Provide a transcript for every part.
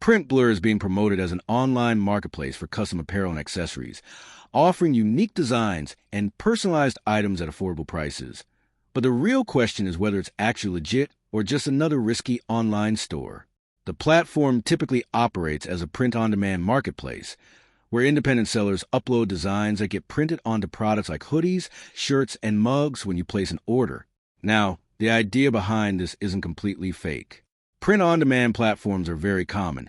Printblur is being promoted as an online marketplace for custom apparel and accessories, offering unique designs and personalized items at affordable prices. But the real question is whether it's actually legit or just another risky online store. The platform typically operates as a print-on-demand marketplace, where independent sellers upload designs that get printed onto products like hoodies, shirts, and mugs when you place an order. Now, the idea behind this isn't completely fake. Print-on-demand platforms are very common,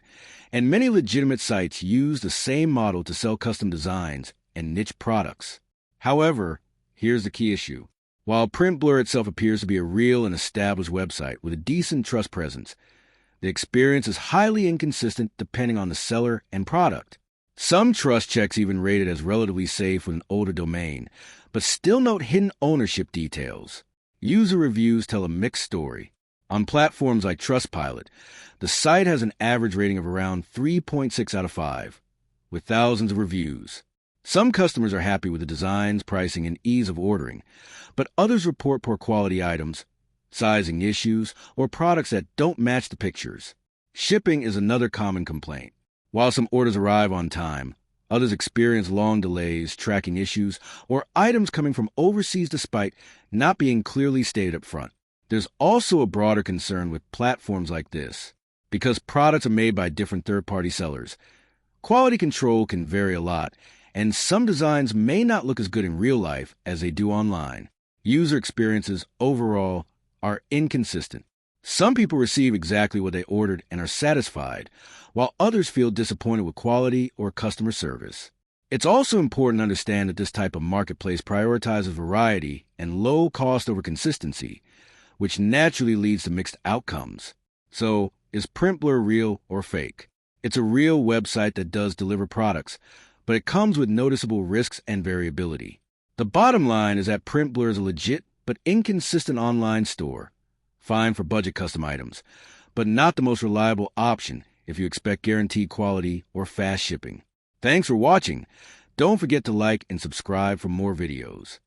and many legitimate sites use the same model to sell custom designs and niche products. However, here's the key issue. While Printblur itself appears to be a real and established website with a decent trust presence, the experience is highly inconsistent depending on the seller and product. Some trust checks even rate it as relatively safe with an older domain, but still note hidden ownership details. User reviews tell a mixed story. On platforms like Trustpilot, the site has an average rating of around 3.6 out of 5, with thousands of reviews. Some customers are happy with the designs, pricing, and ease of ordering, but others report poor quality items, sizing issues, or products that don't match the pictures. Shipping is another common complaint. While some orders arrive on time, others experience long delays, tracking issues, or items coming from overseas despite not being clearly stated up front. There's also a broader concern with platforms like this. Because products are made by different third-party sellers, quality control can vary a lot, and some designs may not look as good in real life as they do online. User experiences overall are inconsistent. Some people receive exactly what they ordered and are satisfied, while others feel disappointed with quality or customer service. It's also important to understand that this type of marketplace prioritizes variety and low cost over consistency, which naturally leads to mixed outcomes. So, is Printblur real or fake? It's a real website that does deliver products, but it comes with noticeable risks and variability. The bottom line is that Printblur is a legit but inconsistent online store, fine for budget custom items, but not the most reliable option if you expect guaranteed quality or fast shipping. Thanks for watching. Don't forget to like and subscribe for more videos.